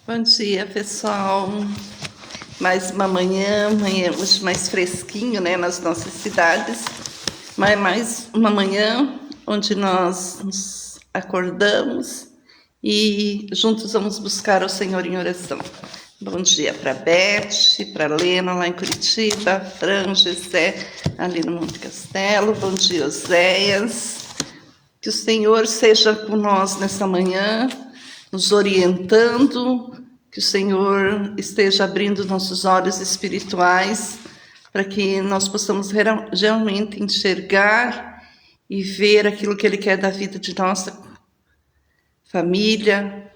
Bom dia, pessoal. Mais uma manhã hoje mais fresquinho, né, nas nossas cidades. Mas mais uma manhã onde nós nos acordamos e juntos vamos buscar o Senhor em oração. Bom dia para Beth, para Lena lá em Curitiba, Fran, Gessé ali no Monte Castelo. Bom dia, Oséias. Que o Senhor seja com nós nessa manhã, nos orientando, que o Senhor esteja abrindo nossos olhos espirituais para que nós possamos realmente enxergar e ver aquilo que Ele quer da vida de nossa família,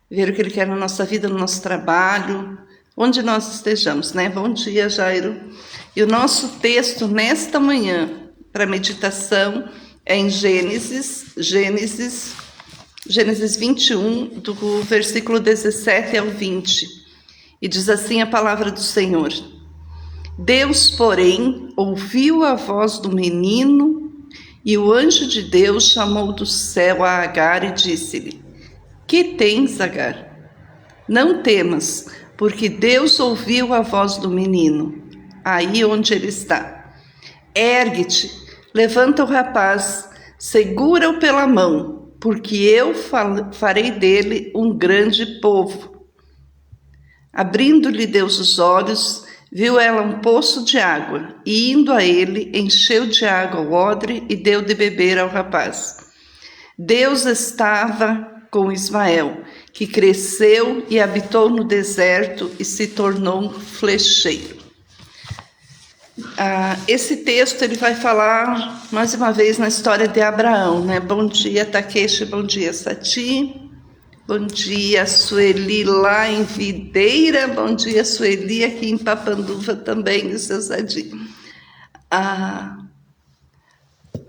ver o que Ele quer na nossa vida, no nosso trabalho, onde nós estejamos, né? Bom dia, Jairo. E o nosso texto nesta manhã para meditação é em Gênesis 21, do versículo 17 ao 20. E diz assim a palavra do Senhor: Deus, porém, ouviu a voz do menino, e o anjo de Deus chamou do céu a Agar e disse-lhe: Que tens, Agar? Não temas, porque Deus ouviu a voz do menino, aí onde ele está. Ergue-te, levanta o rapaz, segura-o pela mão, porque eu farei dele um grande povo. Abrindo-lhe Deus os olhos, viu ela um poço de água, e indo a ele, encheu de água o odre e deu de beber ao rapaz. Deus estava com Ismael, que cresceu e habitou no deserto e se tornou um flecheiro. Esse texto ele vai falar mais uma vez na história de Abraão, né? Bom dia, Takeshi, bom dia, Sati, bom dia, Sueli lá em Videira, bom dia, Sueli aqui em Papanduva também, o seu Sadi.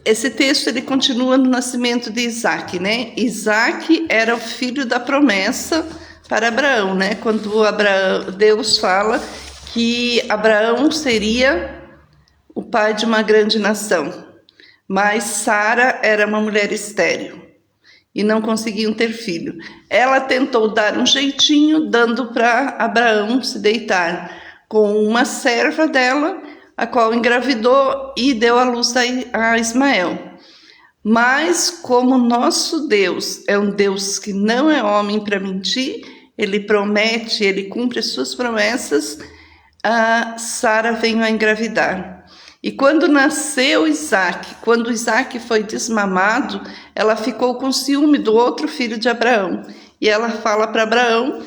Esse texto ele continua no nascimento de Isaac, né? Isaac era o filho da promessa para Abraão, né? Quando Deus fala que Abraão seria o pai de uma grande nação, mas Sara era uma mulher estéril e não conseguiam ter filho. Ela tentou dar um jeitinho, dando para Abraão se deitar com uma serva dela, a qual engravidou e deu à luz a Ismael. Mas como nosso Deus é um Deus que não é homem para mentir, ele promete, ele cumpre as suas promessas, Sara veio a engravidar. E quando nasceu Isaac, quando Isaac foi desmamado, ela ficou com ciúme do outro filho de Abraão. E ela fala para Abraão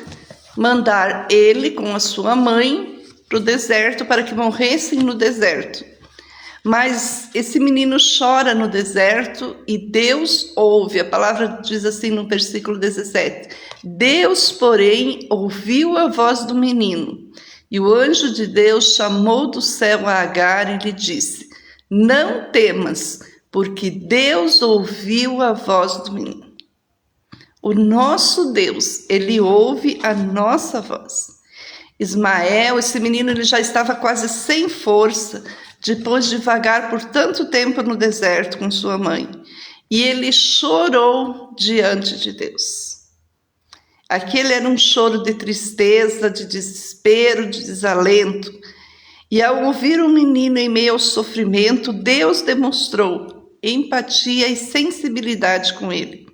mandar ele com a sua mãe para o deserto, para que morressem no deserto. Mas esse menino chora no deserto e Deus ouve. A palavra diz assim no versículo 17: Deus, porém, ouviu a voz do menino. E o anjo de Deus chamou do céu a Agar e lhe disse: Não temas, porque Deus ouviu a voz do menino. O nosso Deus, ele ouve a nossa voz. Ismael, esse menino, ele já estava quase sem força, depois de vagar por tanto tempo no deserto com sua mãe. E ele chorou diante de Deus. Aquele era um choro de tristeza, de desespero, de desalento. E ao ouvir o menino em meio ao sofrimento, Deus demonstrou empatia e sensibilidade com ele.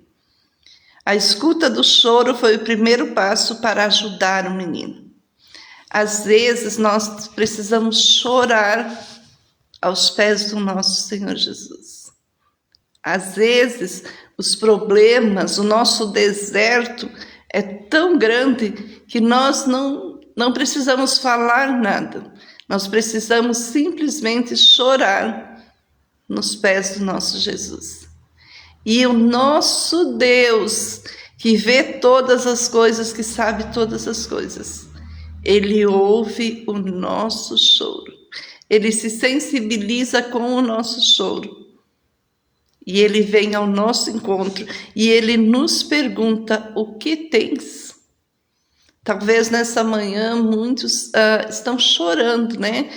A escuta do choro foi o primeiro passo para ajudar o menino. Às vezes nós precisamos chorar aos pés do nosso Senhor Jesus. Às vezes os problemas, o nosso deserto é tão grande que nós não precisamos falar nada. Nós precisamos simplesmente chorar nos pés do nosso Jesus. E o nosso Deus, que vê todas as coisas, que sabe todas as coisas, Ele ouve o nosso choro. Ele se sensibiliza com o nosso choro. E Ele vem ao nosso encontro e Ele nos pergunta: o que tens? Talvez nessa manhã muitos estão chorando, né?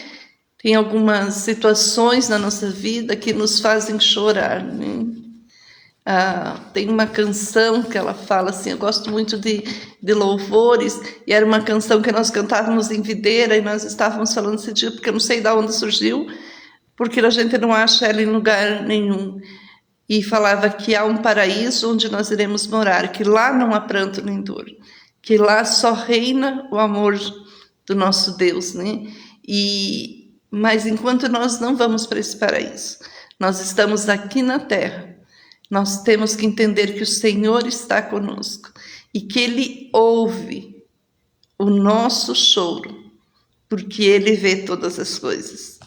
Tem algumas situações na nossa vida que nos fazem chorar, né? Tem uma canção que ela fala assim, eu gosto muito de louvores, e era uma canção que nós cantávamos em videira, e nós estávamos falando esse dia, porque eu não sei de onde surgiu, porque a gente não acha ela em lugar nenhum. E falava que há um paraíso onde nós iremos morar, que lá não há pranto nem dor, que lá só reina o amor do nosso Deus, né? Mas enquanto nós não vamos para esse paraíso, nós estamos aqui na terra, nós temos que entender que o Senhor está conosco e que Ele ouve o nosso choro, porque Ele vê todas as coisas.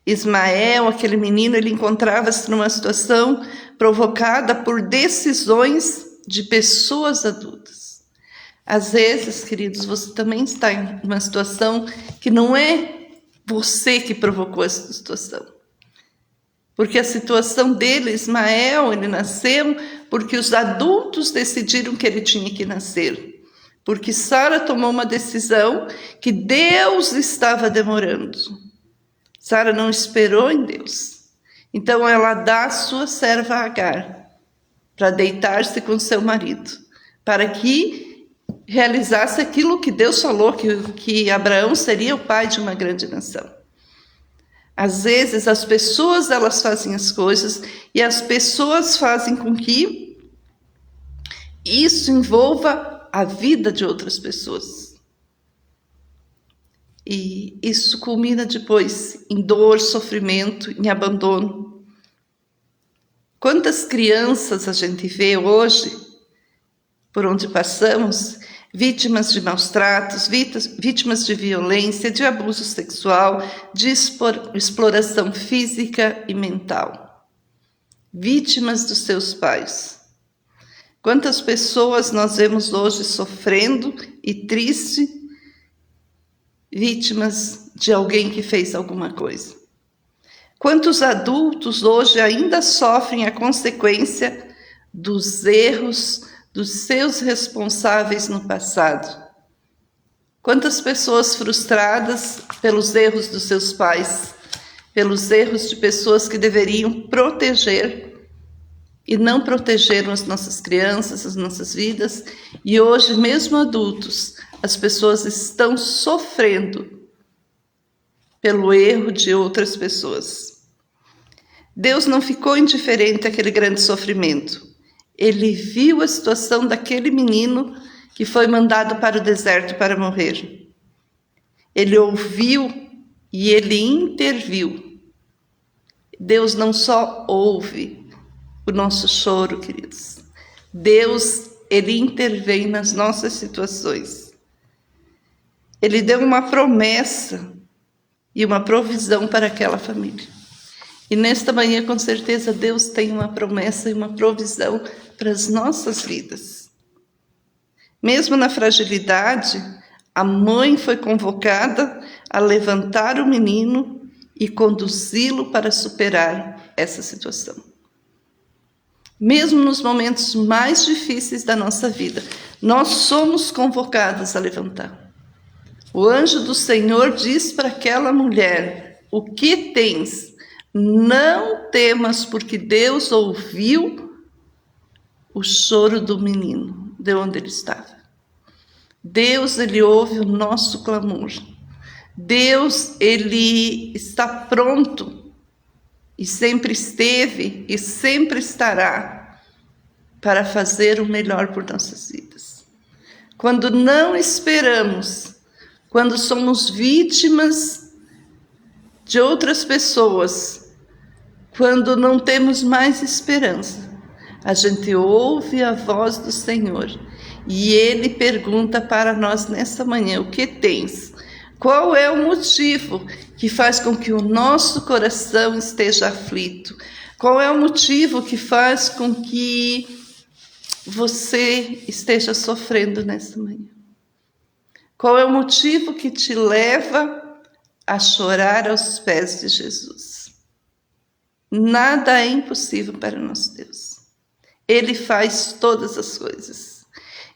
Ismael, aquele menino, ele encontrava-se numa situação provocada por decisões de pessoas adultas. Às vezes, queridos, você também está em uma situação que não é você que provocou essa situação. Porque a situação dele, Ismael, ele nasceu porque os adultos decidiram que ele tinha que nascer. Porque Sara tomou uma decisão que Deus estava demorando. Sara não esperou em Deus. Então ela dá a sua serva Agar para deitar-se com seu marido, para que realizasse aquilo que Deus falou, que Abraão seria o pai de uma grande nação. Às vezes as pessoas elas fazem as coisas e as pessoas fazem com que isso envolva a vida de outras pessoas. E isso culmina depois em dor, sofrimento, em abandono. Quantas crianças a gente vê hoje, por onde passamos, vítimas de maus tratos, vítimas de violência, de abuso sexual, de exploração física e mental. Vítimas dos seus pais. Quantas pessoas nós vemos hoje sofrendo e triste, vítimas de alguém que fez alguma coisa. Quantos adultos hoje ainda sofrem a consequência dos erros dos seus responsáveis no passado? Quantas pessoas frustradas pelos erros dos seus pais, pelos erros de pessoas que deveriam proteger e não protegeram as nossas crianças, as nossas vidas, e hoje, mesmo adultos, as pessoas estão sofrendo pelo erro de outras pessoas. Deus não ficou indiferente àquele grande sofrimento. Ele viu a situação daquele menino que foi mandado para o deserto para morrer. Ele ouviu e ele interviu. Deus não só ouve o nosso choro, queridos. Deus, ele intervém nas nossas situações. Ele deu uma promessa e uma provisão para aquela família. E nesta manhã, com certeza, Deus tem uma promessa e uma provisão para as nossas vidas. Mesmo na fragilidade, a mãe foi convocada a levantar o menino e conduzi-lo para superar essa situação. Mesmo nos momentos mais difíceis da nossa vida, nós somos convocados a levantar. O anjo do Senhor diz para aquela mulher: o que tens? Não temas, porque Deus ouviu o choro do menino, de onde ele estava. Deus, ele ouve o nosso clamor. Deus, ele está pronto, e sempre esteve, e sempre estará, para fazer o melhor por nossas vidas. Quando não esperamos, quando somos vítimas de outras pessoas, quando não temos mais esperança, a gente ouve a voz do Senhor e Ele pergunta para nós nessa manhã: o que tens? Qual é o motivo que faz com que o nosso coração esteja aflito? Qual é o motivo que faz com que você esteja sofrendo nessa manhã? Qual é o motivo que te leva a chorar aos pés de Jesus? Nada é impossível para o nosso Deus. Ele faz todas as coisas.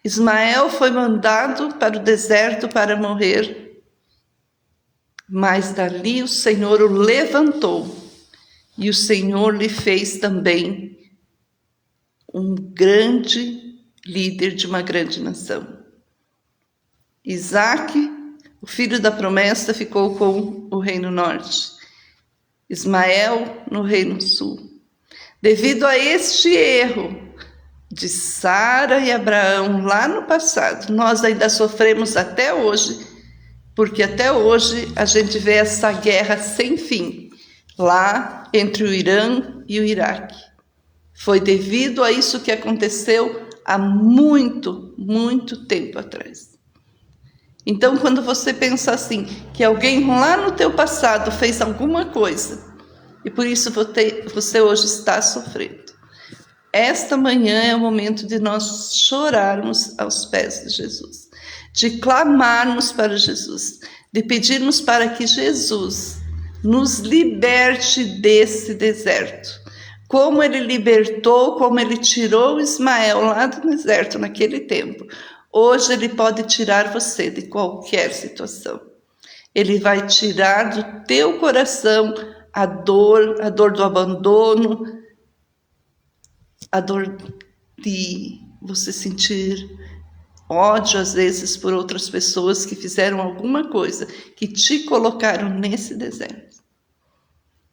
Ismael foi mandado para o deserto para morrer, mas dali o Senhor o levantou e o Senhor lhe fez também um grande líder de uma grande nação. Isaac, o filho da promessa, ficou com o reino norte. Ismael no reino sul. Devido a este erro de Sara e Abraão lá no passado, nós ainda sofremos até hoje, porque até hoje a gente vê essa guerra sem fim, lá entre o Irã e o Iraque. Foi devido a isso que aconteceu há muito, muito tempo atrás. Então, quando você pensa assim, que alguém lá no teu passado fez alguma coisa, e por isso você hoje está sofrendo, esta manhã é o momento de nós chorarmos aos pés de Jesus, de clamarmos para Jesus, de pedirmos para que Jesus nos liberte desse deserto. Como ele libertou, como ele tirou Ismael lá do deserto naquele tempo, hoje ele pode tirar você de qualquer situação. Ele vai tirar do teu coração a dor do abandono, a dor de você sentir ódio às vezes por outras pessoas que fizeram alguma coisa, que te colocaram nesse deserto.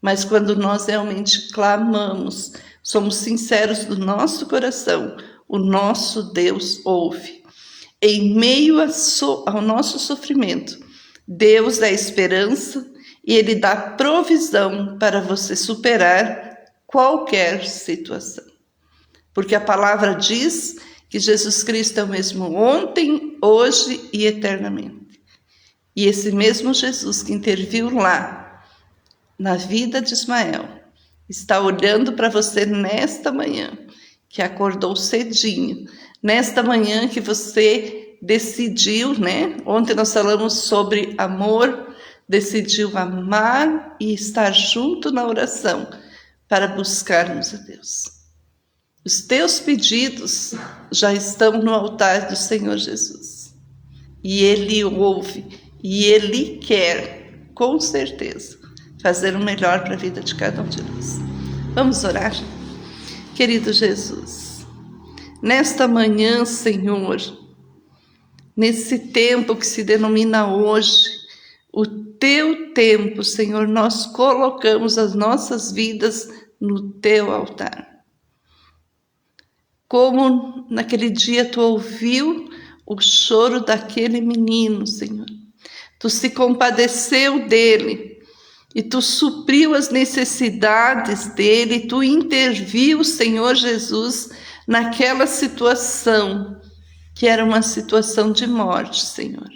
Mas quando nós realmente clamamos, somos sinceros do nosso coração, o nosso Deus ouve. Em meio ao nosso sofrimento, Deus dá esperança e Ele dá provisão para você superar qualquer situação. Porque a palavra diz que Jesus Cristo é o mesmo ontem, hoje e eternamente. E esse mesmo Jesus que interviu lá, na vida de Ismael, está olhando para você nesta manhã, que acordou cedinho, nesta manhã que você decidiu, né? Ontem nós falamos sobre amor, decidiu amar e estar junto na oração para buscarmos a Deus. Os teus pedidos já estão no altar do Senhor Jesus. E Ele ouve, e Ele quer, com certeza, fazer o melhor para a vida de cada um de nós. Vamos orar? Querido Jesus, nesta manhã, Senhor, nesse tempo que se denomina hoje, o teu tempo, Senhor, nós colocamos as nossas vidas no teu altar. Como naquele dia tu ouviu o choro daquele menino, Senhor. Tu se compadeceu dele e tu supriu as necessidades dele, tu interviu, Senhor Jesus, naquela situação que era uma situação de morte, Senhor.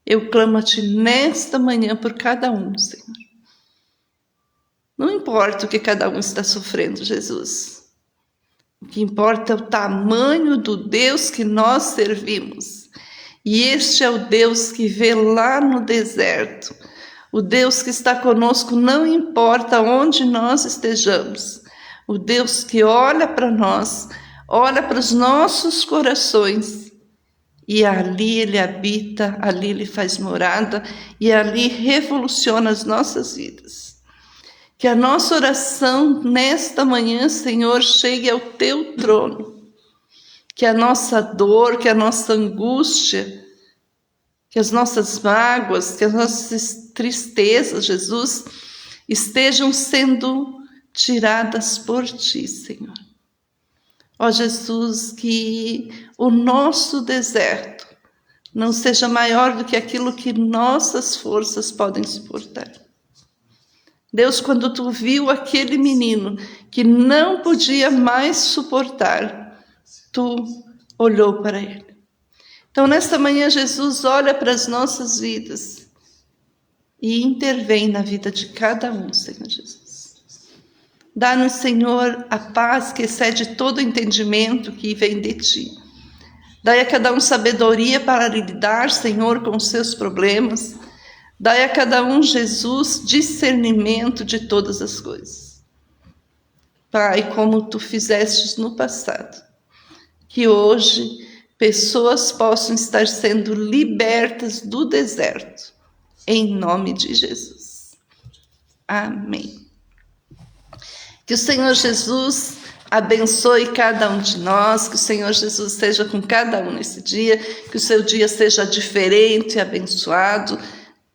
Eu clamo a Ti nesta manhã por cada um, Senhor. Não importa o que cada um está sofrendo, Jesus. O que importa é o tamanho do Deus que nós servimos. E este é o Deus que vê lá no deserto. O Deus que está conosco, não importa onde nós estejamos. O Deus que olha para nós, olha para os nossos corações. E ali Ele habita, ali Ele faz morada e ali revoluciona as nossas vidas. Que a nossa oração nesta manhã, Senhor, chegue ao Teu trono. Que a nossa dor, que a nossa angústia, que as nossas mágoas, que as nossas tristezas, Jesus, estejam sendo tiradas por Ti, Senhor. Ó Jesus, que o nosso deserto não seja maior do que aquilo que nossas forças podem suportar. Deus, quando Tu viu aquele menino que não podia mais suportar, Tu olhou para ele. Então, nesta manhã, Jesus olha para as nossas vidas e intervém na vida de cada um, Senhor Jesus. Dá-nos, Senhor, a paz que excede todo entendimento que vem de Ti. Dai a cada um sabedoria para lidar, Senhor, com os seus problemas. Dai a cada um, Jesus, discernimento de todas as coisas. Pai, como Tu fizestes no passado, que hoje pessoas possam estar sendo libertas do deserto, em nome de Jesus. Amém. Que o Senhor Jesus abençoe cada um de nós, que o Senhor Jesus esteja com cada um nesse dia, que o seu dia seja diferente e abençoado.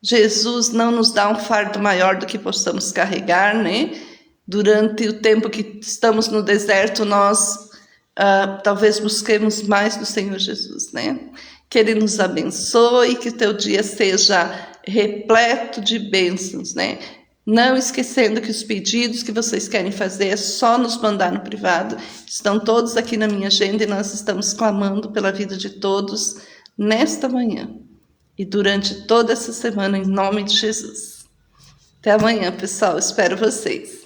Jesus não nos dá um fardo maior do que possamos carregar, né? Durante o tempo que estamos no deserto, nós talvez busquemos mais do Senhor Jesus, né? Que Ele nos abençoe, que o teu dia seja repleto de bênçãos, né? Não esquecendo que os pedidos que vocês querem fazer é só nos mandar no privado. Estão todos aqui na minha agenda e nós estamos clamando pela vida de todos nesta manhã. E durante toda essa semana, em nome de Jesus. Até amanhã, pessoal. Espero vocês.